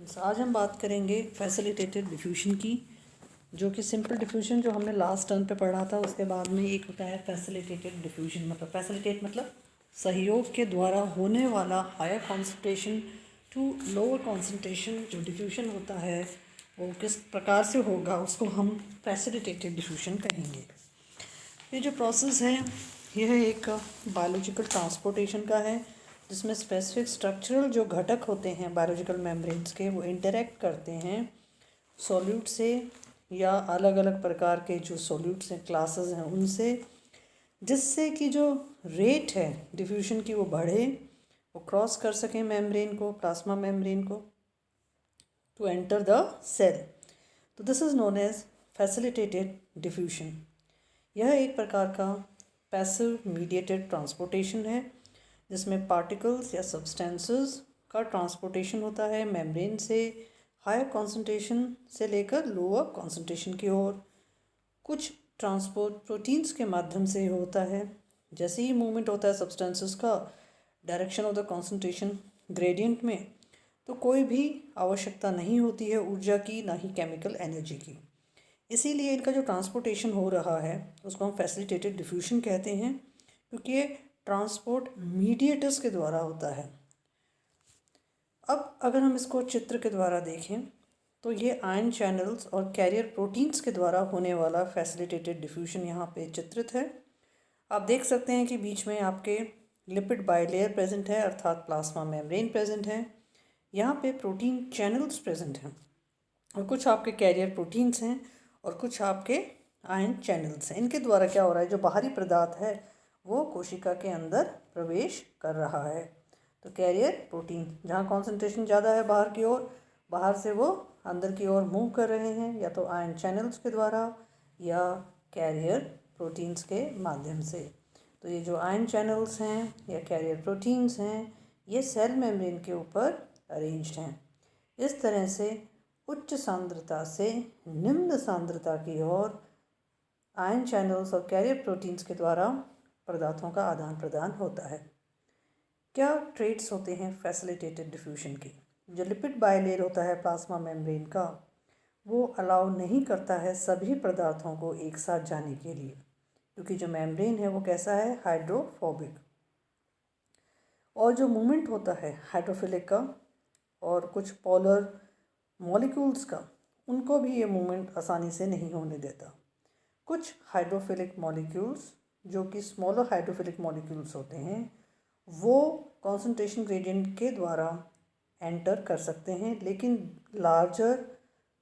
आज हम बात करेंगे फैसिलिटेटेड डिफ्यूशन की, जो कि सिंपल डिफ्यूजन जो हमने लास्ट टर्म पे पढ़ा था। उसके बाद में एक होता है फैसिलिटेटेड डिफ्यूजन। मतलब फैसिलिटेट मतलब सहयोग के द्वारा होने वाला higher concentration to lower concentration जो डिफ्यूजन होता है वो किस प्रकार से होगा, उसको हम फैसिलिटेटेड डिफ्यूजन कहेंगे। ये जो प्रोसेस है यह एक बायोलॉजिकल ट्रांसपोर्टेशन का है, जिसमें स्पेसिफिक स्ट्रक्चरल जो घटक होते हैं बायोलॉजिकल मेम्ब्रेन्स के, वो इंटरेक्ट करते हैं सॉल्यूट से या अलग अलग प्रकार के जो सॉल्यूट्स हैं, क्लासेस हैं उनसे, जिससे कि जो रेट है डिफ्यूजन की वो बढ़े, वो क्रॉस कर सकें मेम्ब्रेन को, प्लाज्मा मेम्ब्रेन को, टू एंटर द सेल। तो this is known as facilitated diffusion. यह एक प्रकार का पैसिव मीडिएटेड ट्रांसपोर्टेशन है, जिसमें पार्टिकल्स या सब्सटेंसेस का ट्रांसपोर्टेशन होता है मेम्ब्रेन से हायर कॉन्सेंट्रेशन से लेकर लोअर कॉन्सेंट्रेशन की ओर। कुछ ट्रांसपोर्ट प्रोटीन्स के माध्यम से होता है। जैसे ही मूवमेंट होता है सब्सटेंसेस का direction of the concentration gradient में, तो कोई भी आवश्यकता नहीं होती है ऊर्जा की, ना ही केमिकल एनर्जी की। इसीलिए इनका जो ट्रांसपोर्टेशन हो रहा है उसको हम फैसिलिटेटेड डिफ्यूजन कहते हैं, क्योंकि ये ट्रांसपोर्ट मीडिएटर्स के द्वारा होता है। अब अगर हम इसको चित्र के द्वारा देखें तो ये आयन चैनल्स और कैरियर प्रोटीन्स के द्वारा होने वाला फैसिलिटेटेड डिफ्यूजन यहाँ पे चित्रित है। आप देख सकते हैं कि बीच में आपके लिपिड बाइलेयर प्रेजेंट है, अर्थात प्लाज्मा मेम्ब्रेन प्रेजेंट है। यहाँ पे प्रोटीन चैनल्स प्रेजेंट हैं और कुछ आपके कैरियर प्रोटीन्स हैं और कुछ आपके आयन चैनल्स हैं। इनके द्वारा क्या हो रहा है, जो बाहरी पदार्थ है वो कोशिका के अंदर प्रवेश कर रहा है। तो कैरियर प्रोटीन जहाँ कॉन्सेंट्रेशन ज़्यादा है बाहर की ओर, बाहर से वो अंदर की ओर मूव कर रहे हैं, या तो आयन चैनल्स के द्वारा या कैरियर प्रोटीन्स के माध्यम से। तो ये जो आयन चैनल्स हैं या कैरियर प्रोटीन्स हैं, ये सेल मेम्ब्रेन के ऊपर अरेंज्ड हैं। इस तरह से उच्च सांद्रता से निम्न सांद्रता की ओर आयन चैनल्स और कैरियर प्रोटीन्स के द्वारा पदार्थों का आदान प्रदान होता है। क्या ट्रेट्स होते हैं फैसिलिटेटेड डिफ्यूजन की? जो लिपिड बाइलेयर होता है प्लाज्मा मेम्ब्रेन का, वो अलाउ नहीं करता है सभी पदार्थों को एक साथ जाने के लिए, क्योंकि जो मेम्ब्रेन है वो कैसा है, हाइड्रोफोबिक। और जो मूवमेंट होता है हाइड्रोफिलिक का और कुछ पोलर मॉलिक्यूल्स का, उनको भी ये मूवमेंट आसानी से नहीं होने देता। कुछ हाइड्रोफिलिक मॉलिक्यूल्स जो कि स्मॉलर हाइड्रोफिलिक मॉलिक्यूल्स होते हैं, वो कॉन्सेंट्रेशन ग्रेडियंट के द्वारा एंटर कर सकते हैं, लेकिन लार्जर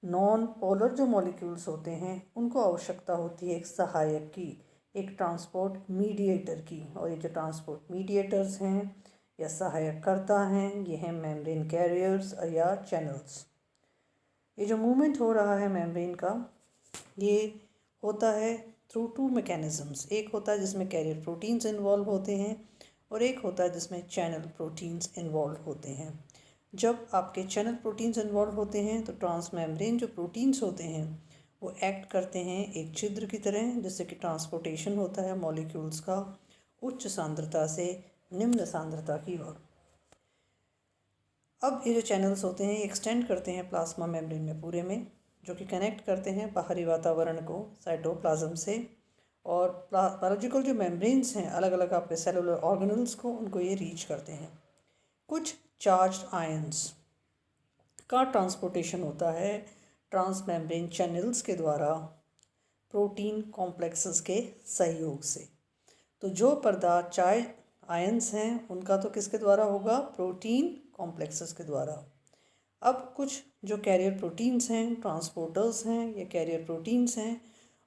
नॉन पोलर जो मॉलिक्यूल्स होते हैं उनको आवश्यकता होती है एक सहायक की, एक ट्रांसपोर्ट मीडिएटर की। और ये जो ट्रांसपोर्ट मीडिएटर्स हैं या सहायक करता हैं, ये हैं मेम्ब्रेन कैरियर्स या चैनल्स। ये जो मूवमेंट हो रहा है मेम्ब्रेन का, ये होता है थ्रू टू मैकेनिज़म्स। एक होता है जिसमें कैरियर प्रोटीन्स इन्वॉल्व होते हैं और एक होता है जिसमें चैनल प्रोटीन्स इन्वॉल्व होते हैं। जब आपके चैनल प्रोटीन्स इन्वॉल्व होते हैं तो ट्रांस मेम्ब्रेन जो प्रोटीन्स होते हैं वो एक्ट करते हैं एक छिद्र की तरह, जिससे कि ट्रांसपोर्टेशन होता है मॉलिक्यूल्स का उच्च सांद्रता से निम्न सांद्रता की ओर। अब ये जो चैनल्स होते हैं एक्सटेंड करते हैं प्लाज्मा मेम्ब्रेन में पूरे में, जो कि कनेक्ट करते हैं बाहरी वातावरण को साइटोप्लाज्म से, और बायोलॉजिकल जो मेम्ब्रेन्स हैं अलग अलग आपके सेलुलर ऑर्गेनल्स को, उनको ये रीच करते हैं। कुछ चार्ज्ड आयंस का ट्रांसपोर्टेशन होता है ट्रांस मेम्ब्रेन चैनल्स के द्वारा प्रोटीन कॉम्प्लेक्सेस के सहयोग से। तो जो पदार्थ चार्ज आयंस हैं उनका तो किसके द्वारा होगा, प्रोटीन कॉम्प्लेक्सेस के द्वारा। अब कुछ जो कैरियर प्रोटीन्स हैं, ट्रांसपोर्टर्स हैं या कैरियर प्रोटीन्स हैं,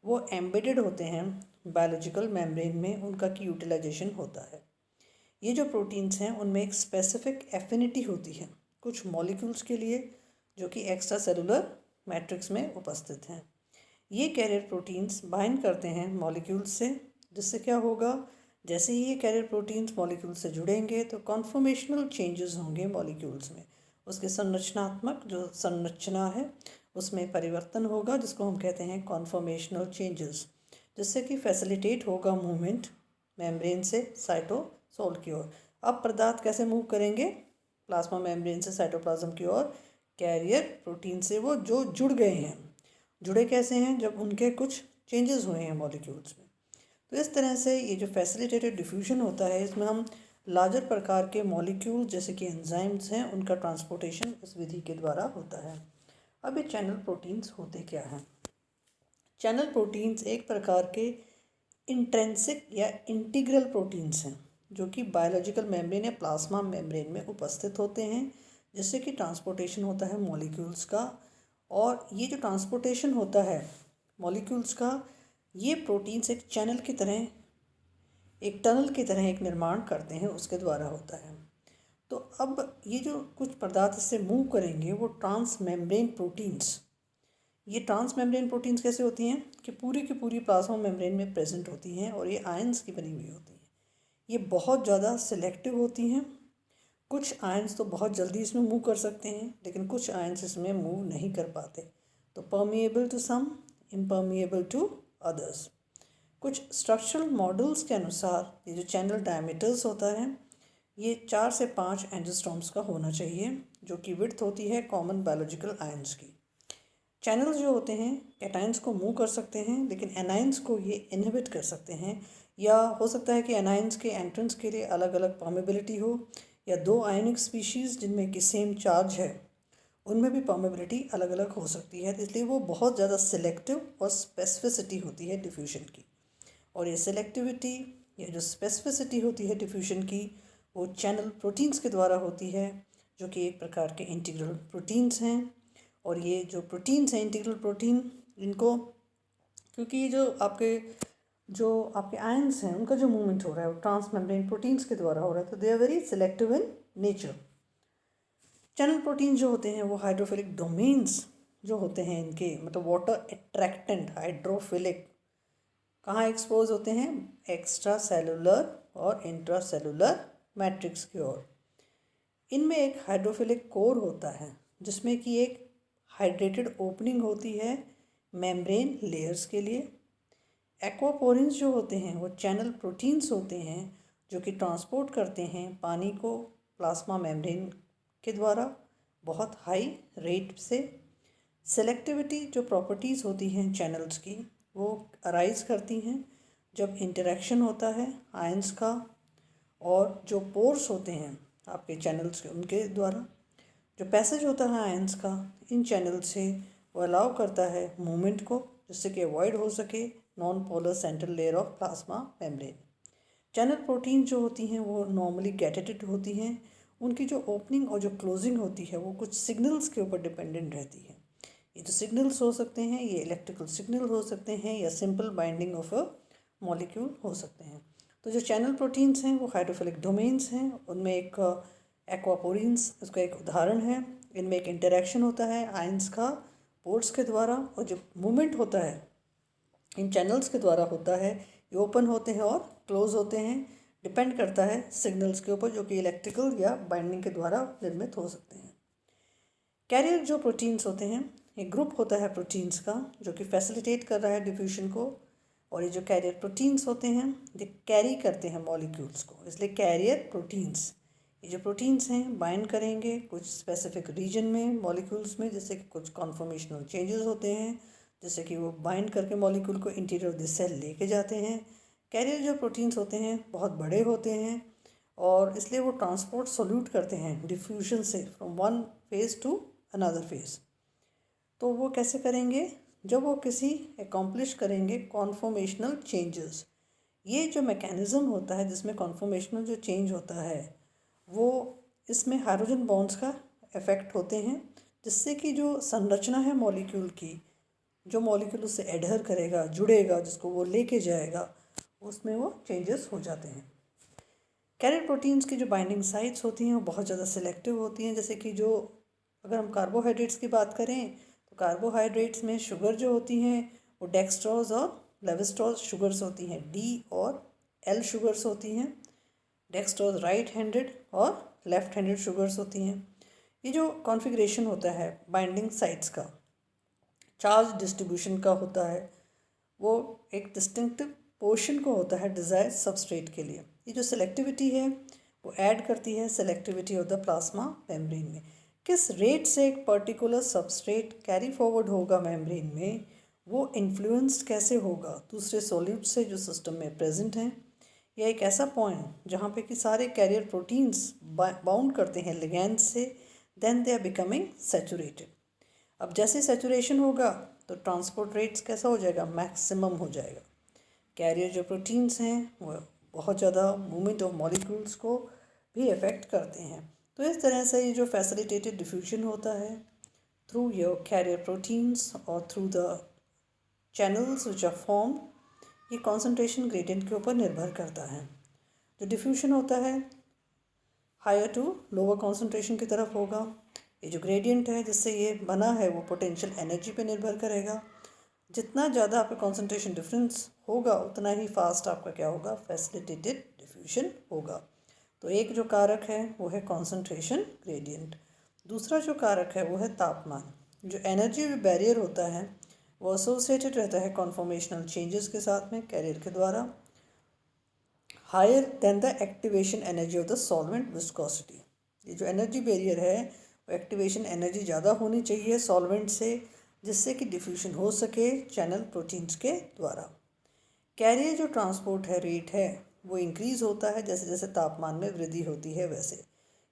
वो एम्बेडेड होते हैं बायोलॉजिकल मेम्ब्रेन में, उनका की यूटिलाइजेशन होता है। ये जो प्रोटीन्स हैं उनमें एक स्पेसिफिक एफिनिटी होती है कुछ मॉलिक्यूल्स के लिए, जो कि एक्स्ट्रा सेलुलर मैट्रिक्स में उपस्थित हैं। ये कैरियर प्रोटीन्स बाइंड करते हैं मॉलिक्यूल्स से, जिससे क्या होगा, जैसे ही ये कैरियर प्रोटीन्स मॉलिक्यूल्स से जुड़ेंगे तो कॉन्फॉर्मेशनल चेंजेस होंगे मॉलिक्यूल्स में। उसके संरचनात्मक जो संरचना है उसमें परिवर्तन होगा, जिसको हम कहते हैं कॉन्फॉर्मेशनल चेंजेस, जिससे कि फैसिलिटेट होगा मूवमेंट मेम्ब्रेन से साइटोसोल की ओर। अब पदार्थ कैसे मूव करेंगे प्लाज्मा मेम्ब्रेन से साइटोप्लाज्म की ओर, कैरियर प्रोटीन से वो जो जुड़ गए हैं। जुड़े कैसे हैं? जब उनके कुछ चेंजेस हुए हैं मॉलिक्यूल्स में। तो इस तरह से ये जो फैसिलिटेटेड डिफ्यूजन होता है, इसमें हम लार्जर प्रकार के मॉलिक्यूल जैसे कि एंजाइम्स हैं, उनका ट्रांसपोर्टेशन इस विधि के द्वारा होता है। अब ये चैनल प्रोटीन्स होते क्या हैं? चैनल प्रोटीन्स एक प्रकार के इंट्रेंसिक या इंटीग्रल प्रोटीन्स हैं जो कि बायोलॉजिकल मेम्ब्रेन या प्लाज्मा मेम्ब्रेन में उपस्थित होते हैं, जिससे कि ट्रांसपोर्टेशन होता है मॉलिक्यूल्स का। और ये जो ट्रांसपोर्टेशन होता है मॉलिक्यूल्स का, ये प्रोटीन्स एक चैनल की तरह, एक टनल की तरह एक निर्माण करते हैं, उसके द्वारा होता है। तो अब ये जो कुछ पदार्थ इससे मूव करेंगे वो ट्रांस मेम्ब्रेन प्रोटीन्स। ये ट्रांस मेम्ब्रेन प्रोटीन्स कैसे होती हैं कि पूरी की पूरी प्लाज्मा मेम्ब्रेन में प्रेजेंट होती हैं और ये आयंस की बनी हुई होती हैं। ये बहुत ज़्यादा सिलेक्टिव होती हैं। कुछ आयंस तो बहुत जल्दी इसमें मूव कर सकते हैं, लेकिन कुछ आयंस इसमें मूव नहीं कर पाते। तो permeable to some, impermeable to others. कुछ स्ट्रक्चरल मॉडल्स के अनुसार ये जो चैनल डायमीटर्स होता है, ये 4 से 5 एंजिस्ट्रॉम्स का होना चाहिए, जो कि विड्थ होती है कॉमन बायोलॉजिकल आयंस की। चैनल्स जो होते हैं कैटायंस को मूव कर सकते हैं, लेकिन एनायंस को ये इनहिबिट कर सकते हैं। या हो सकता है कि एनायंस के एंट्रेंस के लिए अलग अलग परमेबिलिटी हो, या दो आयनिक स्पीशीज़ जिनमें कि सेम चार्ज है उनमें भी परमेबिलिटी अलग अलग हो सकती है। इसलिए वो बहुत ज़्यादा सिलेक्टिव और स्पेसिफिसिटी होती है डिफ्यूजन की। और ये सिलेक्टिविटी या जो स्पेसिफिसिटी होती है डिफ्यूजन की, वो चैनल प्रोटीन्स के द्वारा होती है, जो कि एक प्रकार के इंटीग्रल प्रोटीन्स हैं। और ये जो प्रोटीन्स हैं इंटीग्रल प्रोटीन, इनको क्योंकि ये जो आपके आयंस हैं उनका जो मूवमेंट हो रहा है वो ट्रांस मेम्ब्रेन प्रोटीन्स के द्वारा हो रहा है, तो they are very selective in nature. Channel protein जो होते हैं वो हाइड्रोफिलिक डोमेन्स जो होते हैं इनके, मतलब वाटर अट्रैक्टेंट हाइड्रोफिलिक, कहाँ एक्सपोज होते हैं? एक्स्ट्रा सेलुलर और इंट्रा सेलुलर मैट्रिक्स की ओर। इनमें एक हाइड्रोफिलिक कोर होता है जिसमें कि एक हाइड्रेटेड ओपनिंग होती है मेम्ब्रेन लेयर्स के लिए। एक्वापोरिन्स जो होते हैं वो चैनल प्रोटीन्स होते हैं जो कि ट्रांसपोर्ट करते हैं पानी को प्लाज्मा मेम्ब्रेन के द्वारा बहुत हाई रेट से। सेलेक्टिविटी जो प्रॉपर्टीज़ होती हैं चैनल्स की, वो अराइज करती हैं जब इंटरेक्शन होता है आयंस का और जो पोर्स होते हैं आपके चैनल्स के, उनके द्वारा जो पैसेज होता है आयंस का इन चैनल से, वो अलाउ करता है मूवमेंट को, जिससे कि अवॉइड हो सके non polar central layer of plasma membrane. Channel protein जो होती हैं वो नॉर्मली गैटेटेड होती हैं। उनकी जो ओपनिंग और जो क्लोजिंग होती है वो कुछ सिग्नल्स के ऊपर डिपेंडेंट रहती है। ये जो सिग्नल्स हो सकते हैं ये इलेक्ट्रिकल सिग्नल हो सकते हैं या simple binding of a molecule हो सकते हैं। तो जो चैनल प्रोटीन्स हैं वो हाइड्रोफिलिक डोमेन्स हैं। उनमें एक एक्वापोरिन्स उसका एक उदाहरण है। इनमें एक इंटरेक्शन होता है आयंस का पोर्स के द्वारा, और जो मूवमेंट होता है इन चैनल्स के द्वारा होता है। ये ओपन होते हैं और क्लोज होते हैं, डिपेंड करता है सिग्नल्स के ऊपर, जो कि इलेक्ट्रिकल या बाइंडिंग के द्वारा निर्मित हो सकते हैं। कैरियर जो प्रोटीन्स होते हैं, एक ग्रुप होता है प्रोटीन्स का जो कि फैसिलिटेट कर रहा है डिफ्यूजन को। और ये जो कैरियर प्रोटीन्स होते हैं ये कैरी करते हैं मॉलिक्यूल्स को, इसलिए कैरियर प्रोटीन्स। ये जो प्रोटीन्स हैं बाइंड करेंगे कुछ स्पेसिफिक रीजन में मॉलिक्यूल्स में, जैसे कि कुछ कॉन्फॉर्मेशनल चेंजेस होते हैं, जैसे कि वो बाइंड करके मॉलिक्यूल को इंटीरियर ऑफ द सेल लेके जाते हैं। कैरियर जो प्रोटीन्स होते हैं बहुत बड़े होते हैं और इसलिए वो ट्रांसपोर्ट सोल्यूट करते हैं डिफ्यूजन से from one phase two another phase. तो वो कैसे करेंगे? जब वो किसी एकम्प्लिश करेंगे कॉन्फॉर्मेशनल चेंजेस। ये जो मैकेनिज़्म होता है जिसमें कॉन्फॉर्मेशनल जो चेंज होता है वो इसमें हाइड्रोजन बॉन्ड्स का इफेक्ट होते हैं, जिससे कि जो संरचना है मॉलिक्यूल की, जो मॉलिक्यूल उससे एडहर करेगा, जुड़ेगा, जिसको वो लेके जाएगा, उसमें वो चेंजेस हो जाते हैं। कैरियर प्रोटीन्स की जो बाइंडिंग साइट्स होती हैं वो बहुत ज़्यादा सिलेक्टिव होती हैं। जैसे कि जो अगर हम कार्बोहाइड्रेट्स की बात करें तो कार्बोहाइड्रेट्स में शुगर जो होती हैं वो डेक्सट्रोज और लेविस्ट्रोज शुगर्स होती हैं, डी और एल शुगर्स होती हैं। डेक्सट्रोज राइट हैंडेड और लेफ्ट हैंडेड शुगर्स होती हैं। ये जो कॉन्फ़िगरेशन होता है बाइंडिंग साइट्स का, चार्ज डिस्ट्रीब्यूशन का होता है, वो एक डिस्टिंक्टिव पोर्शन को होता है डिज़ायर सबस्ट्रेट के लिए। ये जो सेलेक्टिविटी है वो ऐड करती है selectivity of the plasma membrane में। किस रेट से एक पर्टिकुलर सबस्ट्रेट कैरी फॉरवर्ड होगा मेम्ब्रेन में, वो इन्फ्लुएंस्ड कैसे होगा दूसरे सॉल्यूट से जो सिस्टम में प्रेजेंट हैं, या एक ऐसा पॉइंट जहाँ पे कि सारे कैरियर प्रोटीन्स बाउंड करते हैं लिगैंड से, then they are becoming saturated. अब जैसे सैचुरेशन होगा तो ट्रांसपोर्ट रेट्स कैसा हो जाएगा, मैक्सिमम हो जाएगा। कैरियर जो प्रोटीन्स हैं वो बहुत ज़्यादा मूवमेंट ऑफ मॉलिक्यूल्स को भी अफेक्ट करते हैं। तो इस तरह से ये जो फैसिलिटेटेड डिफ्यूजन होता है थ्रू योर कैरियर प्रोटीन्स और through the channels which are form, ये कॉन्सेंट्रेशन ग्रेडियंट के ऊपर निर्भर करता है। जो डिफ्यूजन होता है हायर टू लोअर कॉन्सेंट्रेशन की तरफ होगा। ये जो ग्रेडियंट है जिससे ये बना है वो पोटेंशियल एनर्जी पे निर्भर करेगा। जितना ज़्यादा आपका कॉन्सेंट्रेशन डिफरेंस होगा उतना ही फास्ट आपका क्या होगा, फैसिलिटेटेड डिफ्यूजन होगा। तो एक जो कारक है वो है कॉन्सेंट्रेशन ग्रेडियंट। दूसरा जो कारक है वो है तापमान। जो एनर्जी बैरियर होता है वो एसोसिएटेड रहता है कॉन्फॉर्मेशनल चेंजेस के साथ में कैरियर के द्वारा, higher than the activation energy of the solvent viscosity. ये जो एनर्जी बैरियर है वो एक्टिवेशन एनर्जी ज़्यादा होनी चाहिए सॉल्वेंट से, जिससे कि डिफ्यूजन हो सके चैनल प्रोटीन्स के द्वारा। कैरियर जो ट्रांसपोर्ट है रेट है वो इंक्रीज़ होता है जैसे जैसे तापमान में वृद्धि होती है। वैसे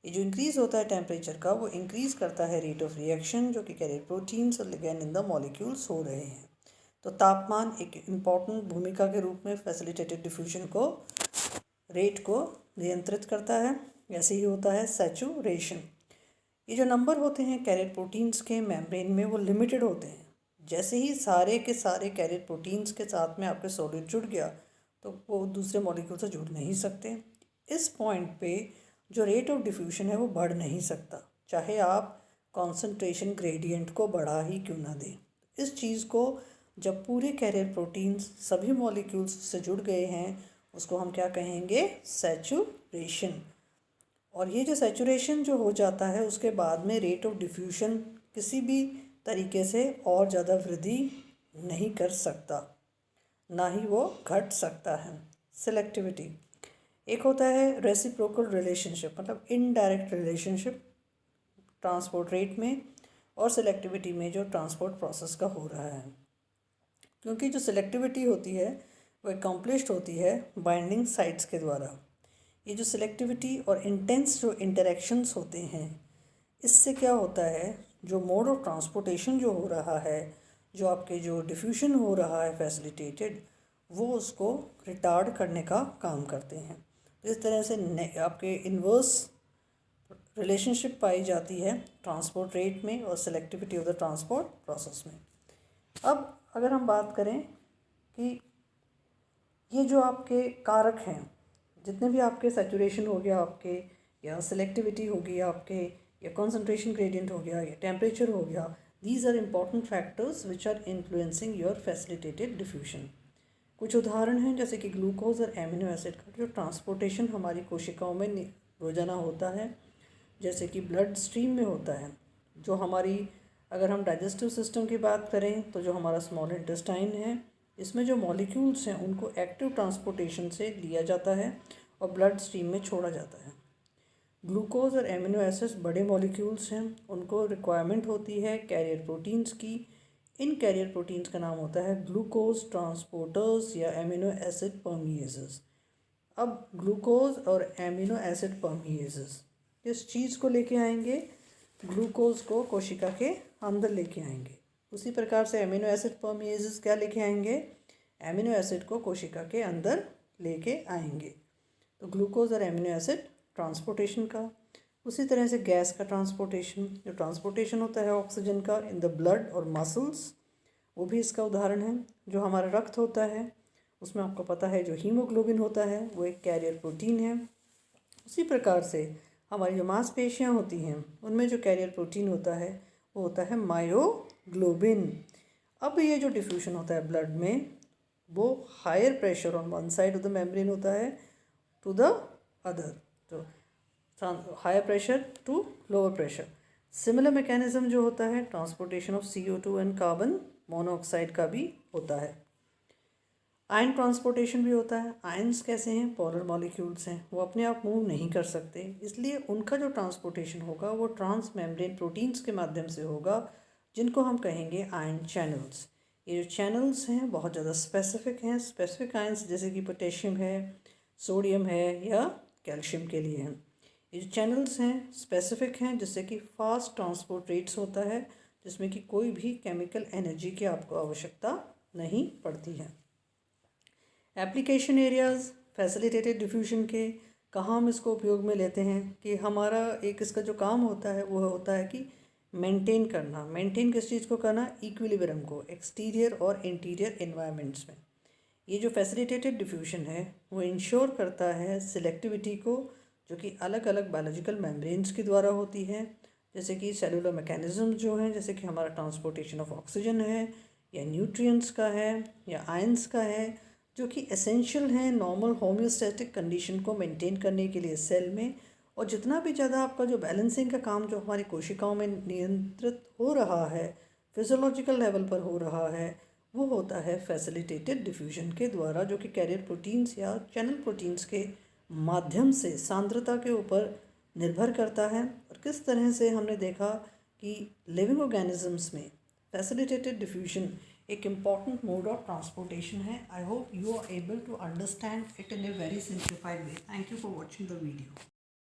ये जो इंक्रीज़ होता है टेम्परेचर का वो इंक्रीज़ करता है रेट ऑफ रिएक्शन जो कि कैरियर प्रोटीन्स और लिगैंड इन द मॉलिक्यूल्स हो रहे हैं। तो तापमान एक इम्पॉर्टेंट भूमिका के रूप में फैसिलिटेटेड डिफ्यूजन को रेट को नियंत्रित करता है। ऐसे ही होता है सैचुरेशन। ये जो नंबर होते हैं कैरियर प्रोटीन्स के मेम्ब्रेन में वो लिमिटेड होते हैं। जैसे ही सारे के सारे कैरियर प्रोटीन्स के साथ में आपके सॉलिड जुड़ गया तो वो दूसरे मॉलिक्यूल से जुड़ नहीं सकते। इस पॉइंट पे जो रेट ऑफ डिफ्यूजन है वो बढ़ नहीं सकता, चाहे आप कॉन्सेंट्रेशन ग्रेडियंट को बढ़ा ही क्यों ना दें। इस चीज़ को जब पूरे कैरियर प्रोटीन्स सभी मॉलिक्यूल्स से जुड़ गए हैं उसको हम क्या कहेंगे, सैचुरेशन। और ये जो सैचुरेशन जो हो जाता है उसके बाद में रेट ऑफ डिफ्यूजन किसी भी तरीके से और ज़्यादा वृद्धि नहीं कर सकता, ना ही वो घट सकता है। सिलेक्टिविटी एक होता है रेसिप्रोकल रिलेशनशिप, मतलब इनडायरेक्ट रिलेशनशिप ट्रांसपोर्ट रेट में और सिलेक्टिविटी में जो ट्रांसपोर्ट प्रोसेस का हो रहा है। क्योंकि जो सिलेक्टिविटी होती है वो एकम्प्लिश्ड होती है बाइंडिंग साइट्स के द्वारा। ये जो सिलेक्टिविटी और इंटेंस जो इंटरेक्शंस होते हैं इससे क्या होता है, जो मोड ऑफ ट्रांसपोर्टेशन जो हो रहा है, जो आपके जो डिफ्यूजन हो रहा है फैसिलिटेटेड, वो उसको रिटार्ड करने का काम करते हैं। तो इस तरह से आपके इन्वर्स रिलेशनशिप पाई जाती है ट्रांसपोर्ट रेट में और selectivity of the transport process में। अब अगर हम बात करें कि ये जो आपके कारक हैं, जितने भी आपके सैचुरेशन हो गया आपके, या सिलेक्टिविटी हो गई आपके, या कॉन्सेंट्रेशन ग्रेडियंट हो गया, या टेम्परेचर हो गया, these are important factors which are influencing your facilitated diffusion. कुछ उदाहरण हैं जैसे कि ग्लूकोज और एमिनो एसिड का जो ट्रांसपोर्टेशन हमारी कोशिकाओं में रोजाना होता है, जैसे कि ब्लड स्ट्रीम में होता है। जो हमारी, अगर हम डाइजेस्टिव सिस्टम की बात करें तो जो हमारा स्मॉल इंटेस्टाइन है इसमें जो मॉलिक्यूल्स हैं उनको एक्टिव ट्रांसपोर्टेशन से लिया जाता है और ब्लड स्ट्रीम में छोड़ा जाता है। ग्लूकोज और एमिनो एसिड्स बड़े मॉलिक्यूल्स हैं, उनको रिक्वायरमेंट होती है कैरियर प्रोटीन्स की। इन कैरियर प्रोटीन्स का नाम होता है ग्लूकोज ट्रांसपोर्टर्स या एमिनो एसिड परमिएजेस। अब ग्लूकोज और एमिनो एसिड परमिएजेस किस चीज़ को लेके आएंगे, ग्लूकोज को कोशिका के अंदर लेके आएंगे। उसी प्रकार से एमिनो एसिड परमिएजेस क्या लेके आएंगे, एमिनो एसिड को कोशिका के अंदर लेके आएंगे। तो ग्लूकोज और एमिनो एसिड ट्रांसपोर्टेशन का। उसी तरह से गैस का ट्रांसपोर्टेशन, जो ट्रांसपोर्टेशन होता है ऑक्सीजन का इन द ब्लड और मसल्स, वो भी इसका उदाहरण है। जो हमारा रक्त होता है उसमें आपको पता है जो हीमोग्लोबिन होता है वो एक कैरियर प्रोटीन है। उसी प्रकार से हमारी जो मांसपेशियाँ होती हैं उनमें जो कैरियर प्रोटीन होता है वो होता है मायोग्लोबिन। अब ये जो डिफ्यूजन होता है ब्लड में वो higher pressure on one side of the membrane होता है टू द अदर, तो higher pressure to lower pressure. Similar mechanism जो होता है transportation of CO2 and carbon monoxide का भी होता है। आयन ट्रांसपोर्टेशन भी होता है। आयन्स कैसे हैं? पोलर मॉलिक्यूल्स हैं, वो अपने आप मूव नहीं कर सकते, इसलिए उनका जो ट्रांसपोर्टेशन होगा वो ट्रांस मेम्ब्रेन प्रोटीन्स के माध्यम से होगा, जिनको हम कहेंगे आयन चैनल्स। ये जो चैनल्स हैं बहुत ज़्यादा स्पेसिफिक हैं। स्पेसिफिक आयन्स जैसे कि पोटेशियम है, सोडियम है या कैल्शियम के लिए हैं। ये जो चैनल्स हैं स्पेसिफिक हैं, जिससे कि फास्ट ट्रांसपोर्ट रेट्स होता है, जिसमें कि कोई भी केमिकल एनर्जी की आपको आवश्यकता नहीं पड़ती है। एप्लीकेशन एरियाज़ फैसिलिटेटेड डिफ्यूजन के कहाँ हम इसको उपयोग में लेते हैं कि हमारा एक इसका जो काम होता है वो होता है कि मेंटेन करना। मेंटेन किस चीज़ को करना? इक्विलिब्रियम को, एक्सटीरियर और इंटीरियर एनवायरनमेंट्स में। ये जो फैसिलिटेटेड डिफ्यूजन है वो इंश्योर करता है सिलेक्टिविटी को, जो कि अलग अलग बायोलॉजिकल मेम्ब्रेन्स के द्वारा होती है, जैसे कि सेलुलर मैकेनिज्म जो हैं, जैसे कि हमारा ट्रांसपोर्टेशन ऑफ ऑक्सीजन है या न्यूट्रिएंट्स का है या आयंस का है, जो कि एसेंशियल हैं नॉर्मल होम्योस्टैटिक कंडीशन को मेंटेन करने के लिए सेल में। और जितना भी ज़्यादा आपका जो बैलेंसिंग का काम जो हमारी कोशिकाओं में नियंत्रित हो रहा है, फिजियोलॉजिकल लेवल पर हो रहा है, वो होता है फैसिलिटेटेड डिफ्यूजन के द्वारा, जो कि कैरियर प्रोटीन्स या चैनल प्रोटीन्स के माध्यम से सांद्रता के ऊपर निर्भर करता है। और किस तरह से हमने देखा कि लिविंग ऑर्गेनिजम्स में फैसिलिटेटेड डिफ्यूजन एक इम्पॉर्टेंट मोड ऑफ ट्रांसपोर्टेशन है। I hope you are able to understand it in a very simplified way. Thank you for watching the video.